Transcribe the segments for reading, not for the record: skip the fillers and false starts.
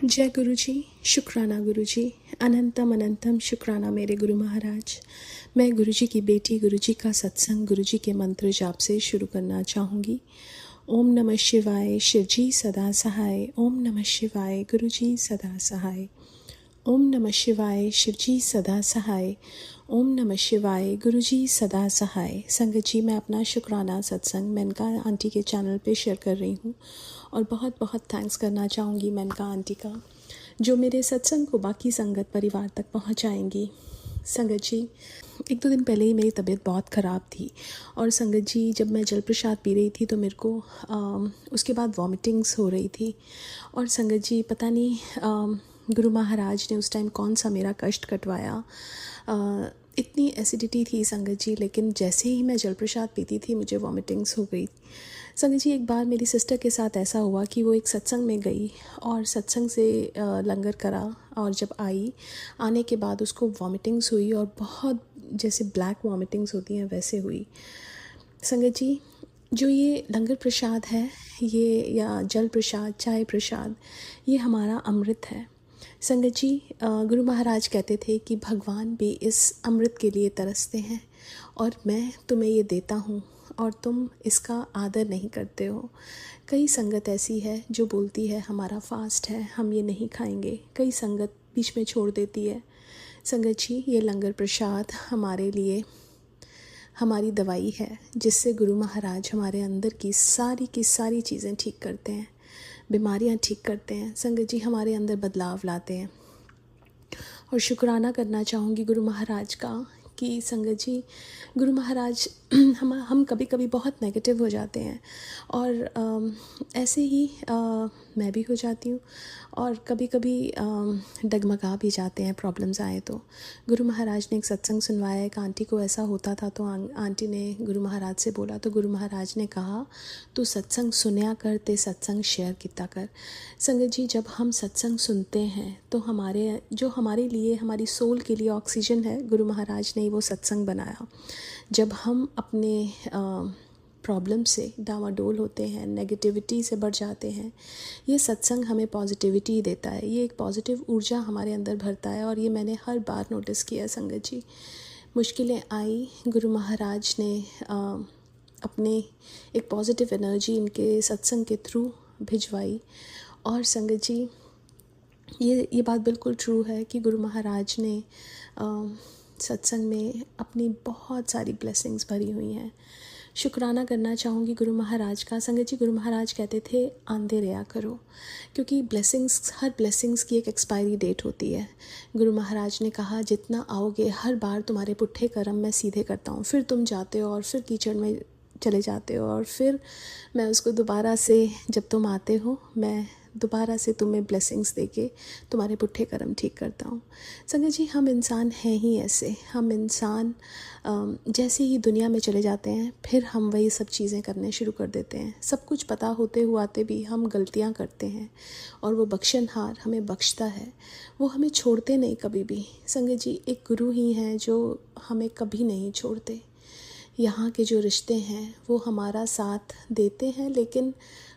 जय गुरु जी। शुक्राना गुरु जी। अनंतम अनंतम शुक्राना मेरे गुरु महाराज। मैं गुरु जी की बेटी गुरु जी का सत्संग गुरु जी के मंत्र जाप से शुरू करना चाहूँगी। ओम नमः शिवाय शिव जी सदा सहाय। ओम नमः शिवाय गुरु जी सदा सहाय। ओम नमः शिवाय शिव जी सदा सहाय। ओम नमः शिवाय गुरु जी सदा सहाय। संगत जी, मैं अपना शुक्राना सत्संग मेनका आंटी के चैनल पे शेयर कर रही हूँ और बहुत बहुत थैंक्स करना चाहूँगी मेनका आंटी का, जो मेरे सत्संग को बाकी संगत परिवार तक पहुँचाएंगी। संगत जी, एक दो दिन पहले ही मेरी तबीयत बहुत ख़राब थी और संगत जी, जब मैं जल प्रसाद पी रही थी तो मेरे को उसके बाद वॉमिटिंग्स हो रही थी। और संगत जी, पता नहीं गुरु महाराज ने उस टाइम कौन सा मेरा कष्ट कटवाया। इतनी एसिडिटी थी संगत जी, लेकिन जैसे ही मैं जल प्रसाद पीती थी मुझे वॉमिटिंग्स हो गई। संगत जी, एक बार मेरी सिस्टर के साथ ऐसा हुआ कि वो एक सत्संग में गई और सत्संग से लंगर करा और जब आने के बाद उसको वॉमिटिंग्स हुई और बहुत जैसे ब्लैक वॉमिटिंग्स होती हैं वैसे हुई। संगत जी, जो ये लंगर प्रसाद है, ये या जल प्रसाद, चाय प्रसाद, ये हमारा अमृत है। संगत जी, गुरु महाराज कहते थे कि भगवान भी इस अमृत के लिए तरसते हैं और मैं तुम्हें ये देता हूँ और तुम इसका आदर नहीं करते हो। कई संगत ऐसी है जो बोलती है हमारा फास्ट है, हम ये नहीं खाएंगे। कई संगत बीच में छोड़ देती है। संगत जी, ये लंगर प्रसाद हमारे लिए हमारी दवाई है, जिससे गुरु महाराज हमारे अंदर की सारी चीज़ें ठीक करते हैं, बीमारियां ठीक करते हैं। संगत जी, हमारे अंदर बदलाव लाते हैं। और शुक्राना करना चाहूँगी गुरु महाराज का कि संगत जी, गुरु महाराज हम कभी कभी बहुत नेगेटिव हो जाते हैं और ऐसे ही मैं भी हो जाती हूँ और कभी कभी डगमगा भी जाते हैं प्रॉब्लम्स आए तो। गुरु महाराज ने एक सत्संग सुनवाया, एक आंटी को ऐसा होता था तो आंटी ने गुरु महाराज से बोला तो गुरु महाराज ने कहा तू सत्संग सुनया कर ते सत्संग शेयर किया कर। संगत जी, जब हम सत्संग सुनते हैं तो हमारे लिए, हमारी सोल के लिए ऑक्सीजन है, गुरु महाराज ने वो सत्संग बनाया। जब हम अपने प्रॉब्लम से डामाडोल होते हैं, नेगेटिविटी से बढ़ जाते हैं, ये सत्संग हमें पॉजिटिविटी देता है, ये एक पॉजिटिव ऊर्जा हमारे अंदर भरता है। और ये मैंने हर बार नोटिस किया संगत जी। मुश्किलें आई, गुरु महाराज ने अपने एक पॉजिटिव एनर्जी इनके सत्संग के थ्रू भिजवाई। और संगत जी, ये बात बिल्कुल ट्रू है कि गुरु महाराज ने सत्संग में अपनी बहुत सारी ब्लेसिंग्स भरी हुई हैं। शुक्राना करना चाहूँगी गुरु महाराज का। संगत जी, गुरु महाराज कहते थे आंदे रहा करो, क्योंकि हर ब्लेसिंग्स की एक एक्सपायरी डेट होती है। गुरु महाराज ने कहा जितना आओगे, हर बार तुम्हारे पुट्ठे कर्म मैं सीधे करता हूँ, फिर तुम जाते हो और फिर कीचड़ में चले जाते हो और फिर मैं उसको दोबारा से, जब तुम आते हो, मैं दोबारा से तुम्हें ब्लेसिंग्स देके तुम्हारे पुट्ठे कर्म ठीक करता हूँ। संगत जी, हम इंसान हैं ही ऐसे। हम इंसान जैसे ही दुनिया में चले जाते हैं फिर हम वही सब चीज़ें करने शुरू कर देते हैं। सब कुछ पता होते हुआते भी हम गलतियाँ करते हैं और वो बख्शनहार हमें बख्शता है, वो हमें छोड़ते नहीं कभी भी। संगत जी, एक गुरु ही हैं जो हमें कभी नहीं छोड़ते। यहाँ के जो रिश्ते हैं वो हमारा साथ देते हैं, लेकिन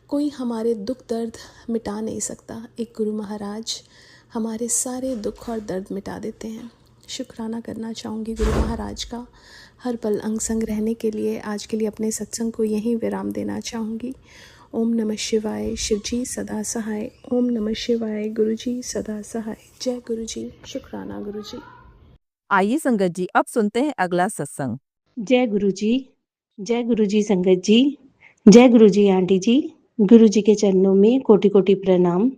कोई हमारे दुख दर्द मिटा नहीं सकता। एक गुरु महाराज हमारे सारे दुख और दर्द मिटा देते हैं। शुक्राना करना चाहूँगी गुरु महाराज का। हर पल अंग संग रहने के लिए आज के लिए अपने सत्संग को यहीं विराम देना चाहूँगी। ओम नमः शिवाय शिव जी सदा सहाय। ओम नमः शिवाय गुरु जी सदा सहाय। जय गुरु जी। शुक्राना गुरु जी। आइए संगत जी, अब सुनते हैं अगला सत्संग। जय गुरु जी। जय गुरु जी संगत जी। जय गुरु जी आंटी जी। गुरु जी के चरणों में कोटि कोटि प्रणाम।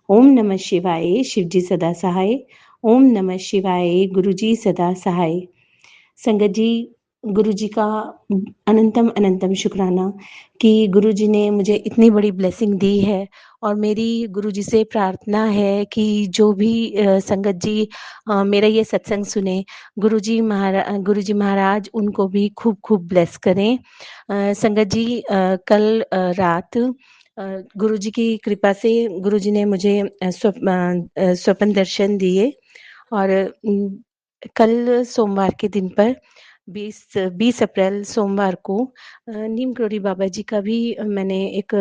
ओम नमः शिवाय शिव जी सदा सहाय। ओम नमः शिवाय गुरु जी सदा सहाय। संगत जी, गुरु जी का अनंतम अनंतम शुक्राना कि गुरु जी ने मुझे इतनी बड़ी ब्लेसिंग दी है। और मेरी गुरु जी से प्रार्थना है कि जो भी संगत जी मेरा ये सत्संग सुने, गुरु जी महाराज उनको भी खूब खूब ब्लेस करें। संगत जी, कल रात गुरु जी की कृपा से गुरु जी ने मुझे स्वप्न दर्शन दिए और कल सोमवार के दिन पर 20 अप्रैल सोमवार को नीम करोड़ी बाबा जी का भी मैंने एक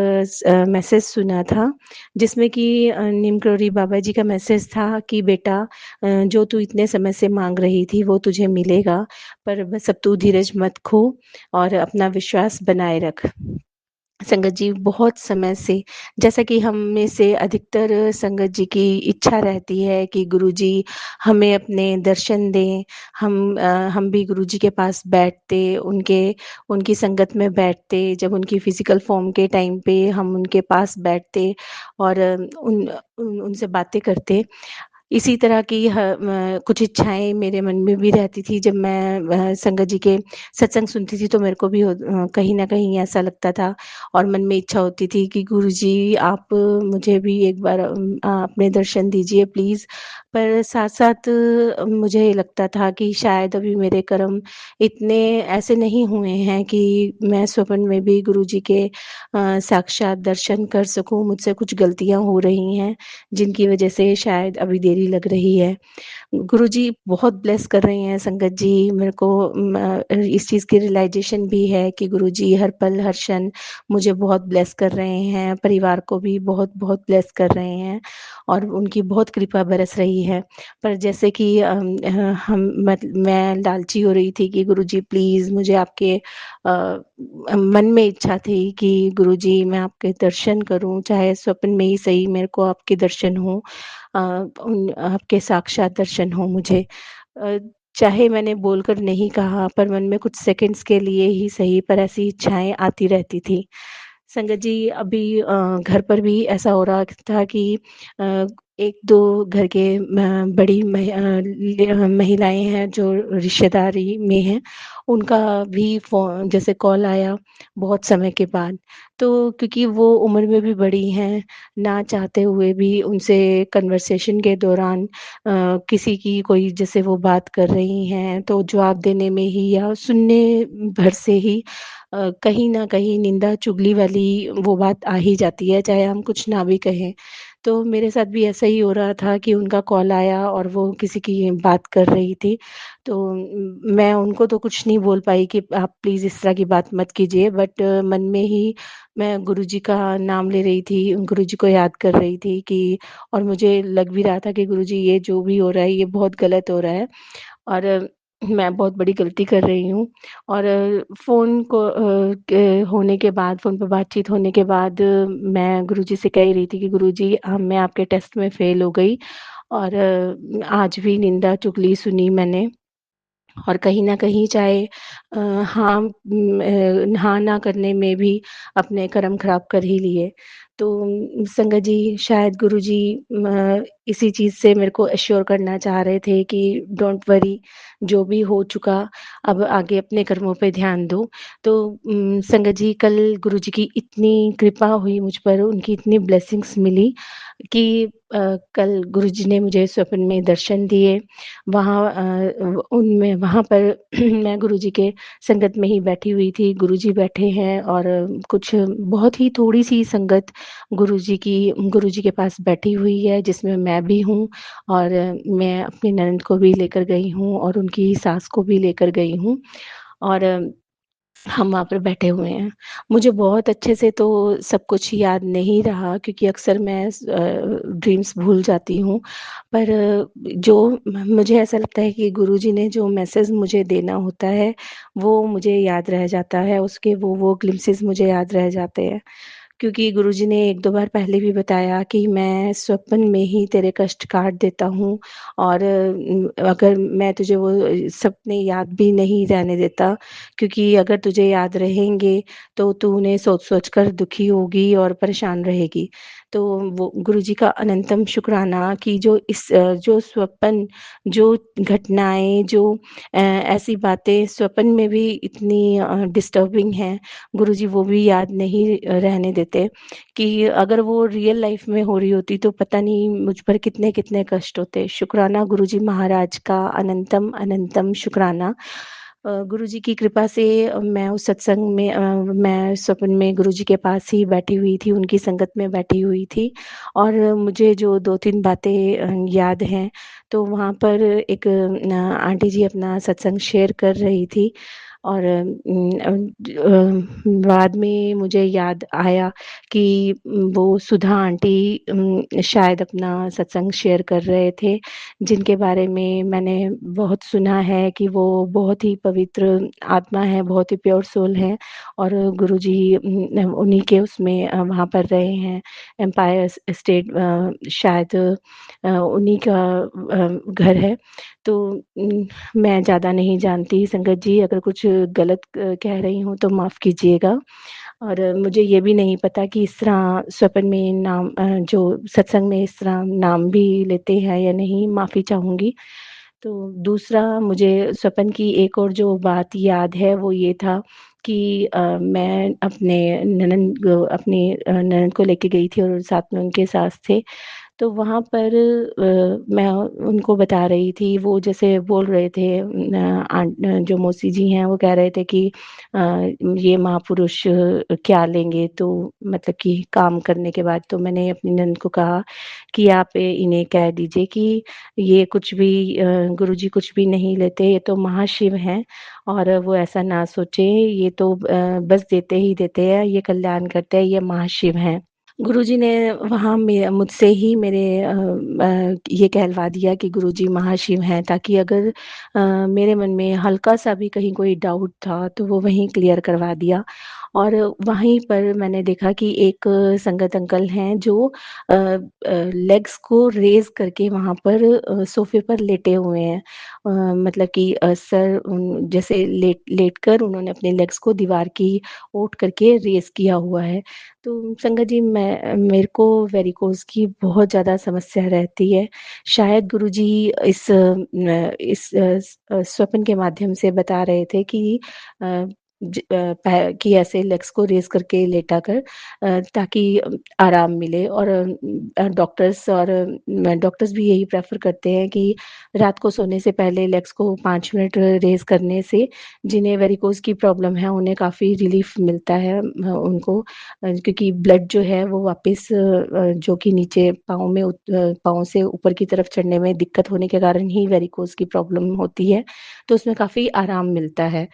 मैसेज सुना था, जिसमें कि नीम करोड़ी बाबा जी का मैसेज था कि बेटा, जो तू इतने समय से माँग रही थी वो तुझे मिलेगा, पर बस अब तू धीरज मत खो और अपना विश्वास बनाए रख। संगत जी, बहुत समय से, जैसा कि हम में से अधिकतर संगत जी की इच्छा रहती है कि गुरुजी हमें अपने दर्शन दें, हम भी गुरुजी के पास बैठते, उनकी संगत में बैठते, जब उनकी फ़िज़िकल फ़ॉर्म के टाइम पे हम उनके पास बैठते और उनसे बातें करते। इसी तरह की कुछ इच्छाएँ मेरे मन में भी रहती थी। जब मैं संगत जी के सत्संग सुनती थी तो मेरे को भी कहीं न कहीं ऐसा लगता था और मन में इच्छा होती थी कि गुरुजी आप मुझे भी एक बार अपने दर्शन दीजिए प्लीज़। पर साथ-साथ मुझे ये लगता था कि शायद अभी मेरे कर्म इतने ऐसे नहीं हुए हैं कि मैं स्वप्न में भी गुरुजी के साक्षात दर्शन कर सकूँ। मुझसे कुछ गलतियाँ हो रही हैं, जिनकी वजह से शायद अभी देरी लग रही है। गुरुजी बहुत ब्लेस कर रहे हैं संगत जी, मेरे को इस चीज़ की रियलाइज़ेशन भी है कि गुरुजी हर पल, हर क्षण मुझे बहुत ब्लेस कर रहे हैं, परिवार को भी बहुत-बहुत ब्लेस कर रहे हैं और उनकी बहुत कृपा बरस रही है। पर जैसे कि मैं लालची हो रही थी कि गुरुजी प्लीज़ मुझे आपके मन में इच्छा थी कि गुरुजी मैं आपके दर्शन करूँ, चाहे स्वप्न में ही सही मेरे को आपके दर्शन हों। आपके साक्षात दर्शन हों मुझे। अ, चाहे मैंने बोलकर नहीं कहा, पर मन में कुछ सेकंड्स के लिए ही सही, पर ऐसी इच्छाएँ आती रहती थी। संगत जी, अभी घर पर भी ऐसा हो रहा था कि अ, 1-2 घर के बड़ी महिलाएँ हैं जो रिश्तेदारी में हैं, उनका भी जैसे कॉल आया बहुत समय के बाद। तो क्योंकि वो उम्र में भी बड़ी हैं, ना चाहते हुए भी उनसे कन्वर्सेशन के दौरान किसी की कोई जैसे वो बात कर रही हैं, तो जवाब देने में ही या सुनने भर से ही कहीं न कहीं निंदा चुगली वाली वो बात आ ही जाती है, चाहे हम कुछ ना भी कहें। तो मेरे साथ भी ऐसा ही हो रहा था कि उनका कॉल आया और वो किसी की बात कर रही थी। तो मैं उनको तो कुछ नहीं बोल पाई कि आप प्लीज़ इस तरह की बात मत कीजिए, बट मन में ही मैं गुरुजी का नाम ले रही थी, गुरुजी को याद कर रही थी कि और मुझे लग भी रहा था कि गुरुजी ये जो भी हो रहा है, ये बहुत गलत हो रहा है और मैं बहुत बड़ी गलती कर रही हूँ। और फ़ोन को होने के बाद, फ़ोन पे बातचीत होने के बाद मैं गुरुजी से कह रही थी कि गुरुजी मैं आपके टेस्ट में फ़ेल हो गई और आज भी निंदा चुगली सुनी मैंने और कहीं न कहीं चाहे हाँ ना करने में भी अपने कर्म ख़राब कर ही लिए। तो संगत जी, शायद गुरुजी इसी चीज़ से मेरे को एश्योर करना चाह रहे थे कि डोंट वरी, जो भी हो चुका, अब आगे अपने कर्मों पे ध्यान दो। तो संगत जी, कल गुरुजी की इतनी कृपा हुई मुझ पर, उनकी इतनी ब्लेसिंग्स मिली कि कल गुरुजी ने मुझे स्वप्न में दर्शन दिए। वहाँ पर मैं गुरुजी के संगत में ही बैठी हुई थी, गुरुजी बैठे हैं और कुछ बहुत ही थोड़ी-सी संगत गुरुजी के पास बैठी हुई है, जिसमें मैं भी हूँ और मैं अपनी ननद को भी लेकर गई हूँ और उनकी सास को भी लेकर गई हूँ और हम वहाँ पर बैठे हुए हैं। मुझे बहुत अच्छे से तो सब कुछ याद नहीं रहा क्योंकि अक्सर मैं ड्रीम्स भूल जाती हूँ। पर जो मुझे ऐसा लगता है कि गुरुजी ने जो मैसेज मुझे देना होता है, वो मुझे याद रह जाता है, उसके वो ग्लिम्पसेस मुझे याद रह जाते हैं। क्योंकि गुरुजी ने 1-2 बार पहले भी बताया कि मैं स्वप्न में ही तेरे कष्ट काट देता हूँ और अगर मैं तुझे वो सपने याद भी नहीं रहने देता, क्योंकि अगर तुझे याद रहेंगे तो तू उन्हें सोच-सोच कर दुखी होगी और परेशान रहेगी। तो वो गुरुजी का अनंतम शुक्राना कि जो स्वप्न, जो घटनाएँ, जो ऐसी बातें स्वप्न में भी इतनी डिस्टर्बिंग हैं, गुरुजी वो भी याद नहीं रहने देते कि अगर वो रियल लाइफ में हो रही होती तो पता नहीं मुझ पर कितने-कितने कष्ट होते। शुक्राना गुरुजी महाराज का, अनंतम अनंतम शुक्राना। गुरुजी की कृपा से मैं उस सत्संग में मैं स्वप्न में गुरुजी के पास ही बैठी हुई थी, उनकी संगत में बैठी हुई थी और मुझे जो 2-3 बातें याद हैं, तो वहाँ पर एक आंटी जी अपना सत्संग शेयर कर रही थी और बाद में मुझे याद आया कि वो सुधा आंटी शायद अपना सत्संग शेयर कर रहे थे, जिनके बारे में मैंने बहुत सुना है कि वो बहुत ही पवित्र आत्मा है, बहुत ही प्योर सोल है और गुरुजी उन्हीं के उसमें वहाँ पर रहे हैं, एम्पायर स्टेट शायद उन्हीं का घर है। तो मैं ज़्यादा नहीं जानती संगत जी, अगर कुछ गलत कह रही हूँ तो माफ़ कीजिएगा। और मुझे ये भी नहीं पता कि इस तरह स्वप्न में नाम जो सत्संग में इस तरह नाम भी लेते हैं या नहीं, माफ़ी चाहूँगी। तो दूसरा मुझे स्वप्न की एक और जो बात याद है वो ये था कि मैं अपनी ननद को लेके गई थी और साथ में उनके सास थे। तो वहाँ पर मैं उनको बता रही थी, वो जैसे बोल रहे थे जो मौसी जी हैं वो कह रहे थे कि ये महापुरुष क्या लेंगे? तो मतलब कि काम करने के बाद तो मैंने अपनी ननद को कहा कि आप इन्हें कह दीजिए कि ये कुछ भी गुरुजी कुछ भी नहीं लेते, ये तो महाशिव हैं और वो ऐसा ना सोचें, ये तो बस देते ही देते हैं, ये कल्याण करते हैं, ये महाशिव हैं। गुरुजी ने वहाँ में मुझसे ही ये कहलवा दिया कि गुरुजी महाशिव हैं, ताकि अगर मेरे मन में हल्का-सा भी कहीं कोई डाउट था तो वो वहीं क्लियर करवा दिया। और वहीं पर मैंने देखा कि एक संगत अंकल हैं जो लेग्स को रेज़ करके वहाँ पर सोफ़े पर लेटे हुए हैं। मतलब कि सर जैसे लेटकर उन्होंने अपने लेग्स को दीवार की ओट करके रेज़ किया हुआ है। तो संगत जी, मेरे को वेरिकोज़ की बहुत ज़्यादा समस्या रहती है। शायद गुरुजी इस स्वप्न के माध्यम से बता रहे थे कि अ, कि ऐसे लेग्स को रेज़ करके लेटा कर ताकि आराम मिले और डॉक्टर्स भी यही प्रेफ़र करते हैं कि रात को सोने से पहले लेग्स को 5 मिनट रेज़ करने से जिन्हें वेरिकोज़ की प्रॉब्लम है, उन्हें काफ़ी रिलीफ़ मिलता है उनको क्योंकि ब्लड जो है वो वापस जो कि नीचे पाँव से ऊपर की तरफ चढ़ने में दिक्कत होने के कारण ही वेरिकोज़ की प्रॉब्लम होती है, तो उसमें काफ़ी आराम मिलता है।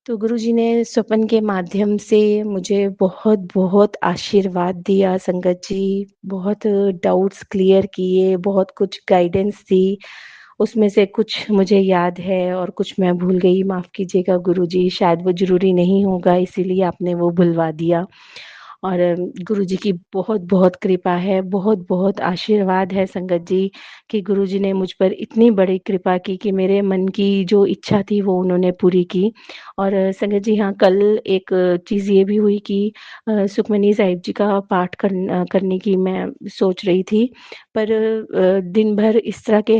तो गुरुजी ने स्वप्न के माध्यम से मुझे बहुत-बहुत आशीर्वाद दिया संगत जी, बहुत डाउट्स क्लियर किए, बहुत कुछ गाइडेंस दी। उसमें से कुछ मुझे याद है और कुछ मैं भूल गई, माफ़ कीजिएगा गुरुजी, शायद वो ज़रूरी नहीं होगा इसीलिए आपने वो भुलवा दिया। और गुरुजी की बहुत-बहुत कृपा है, बहुत-बहुत आशीर्वाद है संगत जी कि गुरुजी ने मुझ पर इतनी बड़ी कृपा की कि मेरे मन की जो इच्छा थी वो उन्होंने पूरी की। और संगत जी हाँ, कल एक चीज़ ये भी हुई कि सुखमनी साहिब जी का पाठ करने की मैं सोच रही थी। पर दिन भर इस तरह के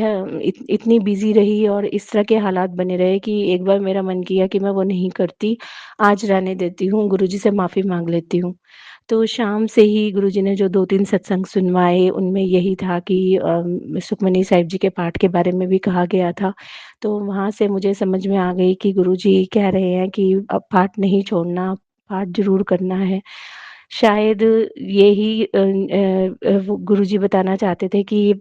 इतनी बिज़ी रही और इस तरह के हालात बने रहे कि एक बार मेरा मन किया कि मैं वो नहीं करती, आज रहने देती हूँ, गुरुजी से माफ़ी माँग लेती हूँ। तो शाम से ही गुरुजी ने जो 2-3 सत्संग सुनवाए, उनमें यही था कि सुखमनी साहिब जी के पाठ के बारे में भी कहा गया था। तो वहाँ से मुझे समझ में आ गई कि गुरुजी कह रहे हैं कि अब पाठ नहीं छोड़ना, पाठ ज़रूर करना है। शायद यही वो गुरुजी बताना चाहते थे कि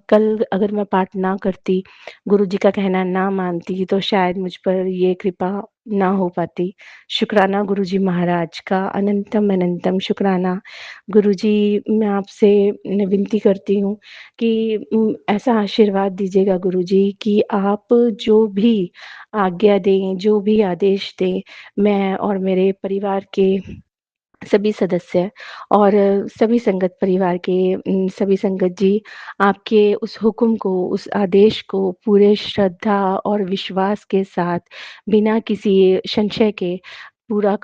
कल अगर मैं पाठ ना करती, गुरुजी का कहना ना मानती, तो शायद मुझ पर ये कृपा ना हो पाती। शुक्राना गुरुजी महाराज का, अनंतम अनंतम शुक्राना। गुरुजी, मैं आपसे विनती करती हूँ कि ऐसा आशीर्वाद दीजिएगा गुरुजी कि आप जो भी आज्ञा दें, जो भी आदेश दें, मैं और मेरे परिवार के सभी सदस्य और सभी संगत परिवार के सभी संगत जी आपके उस हुक्म को, उस आदेश को पूरे श्रद्धा और विश्वास के साथ बिना किसी संशय के पूरा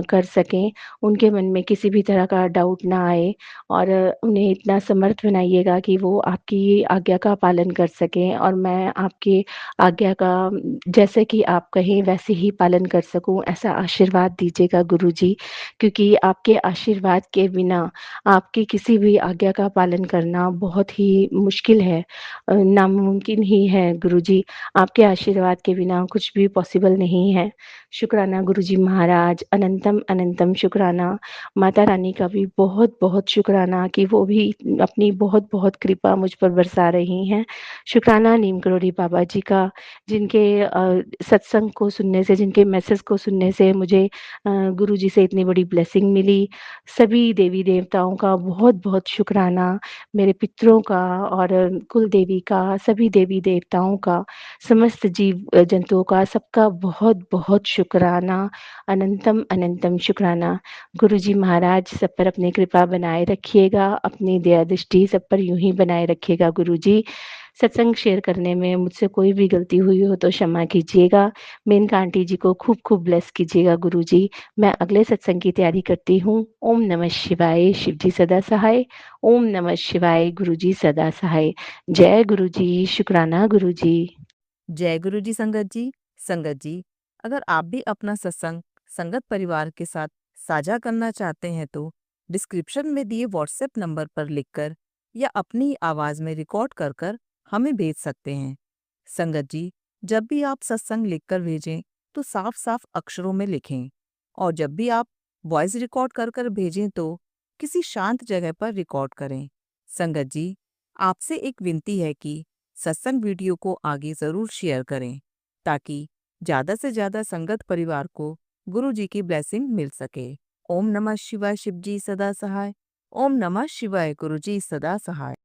कर सकें, उनके मन में किसी भी तरह का डाउट ना आए और उन्हें इतना समर्थ बनाइएगा कि वो आपकी आज्ञा का पालन कर सकें और मैं आपकी आज्ञा का जैसे कि आप कहें वैसे ही पालन कर सकूँ, ऐसा आशीर्वाद दीजिएगा गुरुजी। क्योंकि आपके आशीर्वाद के बिना आपकी किसी भी आज्ञा का पालन करना बहुत ही मुश्किल है, नामुमकिन ही है गुरुजी। आपके आशीर्वाद के बिना कुछ भी पॉसिबल नहीं है। शुक्राना गुरुजी महाराज, अनंतम अनंतम शुक्राना। माता रानी का भी बहुत-बहुत शुक्राना कि वो भी अपनी बहुत-बहुत कृपा मुझ पर बरसा रही हैं। शुक्राना नीम करोड़ी बाबा जी का, जिनके सत्संग को सुनने से, जिनके मैसेज को सुनने से मुझे गुरुजी से इतनी बड़ी ब्लेसिंग मिली। सभी देवी-देवताओं का बहुत-बहुत शुक्राना, मेरे पितरों का और कुल देवी का, सभी देवी-देवताओं का, समस्त जीव जंतुओं का, सबका बहुत-बहुत शुक्राना, अनंतम अनंतम शुक्राना। गुरुजी महाराज सब पर अपनी कृपा बनाए रखिएगा, अपनी दया दृष्टि सब पर यूँ ही बनाए रखिएगा गुरुजी। सत्संग शेयर करने में मुझसे कोई भी गलती हुई हो तो क्षमा कीजिएगा। मेनका आंटी जी को खूब-खूब ब्लेस कीजिएगा गुरुजी। मैं अगले सत्संग की तैयारी करती हूँ। ओम नमः शिवाय, शिव जी सदा सहाय। ओम नमः शिवाय, गुरुजी सदा सहाय। जय गुरुजी, शुक्राना गुरुजी। जय गुरु जी संगत जी। संगत जी, अगर आप भी अपना सत्संग संगत परिवार के साथ साझा करना चाहते हैं तो डिस्क्रिप्शन में दिए व्हाट्सएप नंबर पर लिखकर या अपनी आवाज में रिकॉर्ड कर कर हमें भेज सकते हैं। संगत जी, जब भी आप सत्संग लिखकर भेजें तो साफ साफ अक्षरों में लिखें और जब भी आप वॉइस रिकॉर्ड कर कर भेजें तो किसी शांत जगह पर रिकॉर्ड करें। संगत जी, आपसे एक विनती है कि सत्संग वीडियो को आगे जरूर शेयर करें ताकि ज्यादा से ज्यादा संगत परिवार को गुरु जी की ब्लेसिंग मिल सके। ओम नमः शिवाय, शिव जी सदा सहाय। ओम नमः शिवाय, गुरु जी सदा सहाय।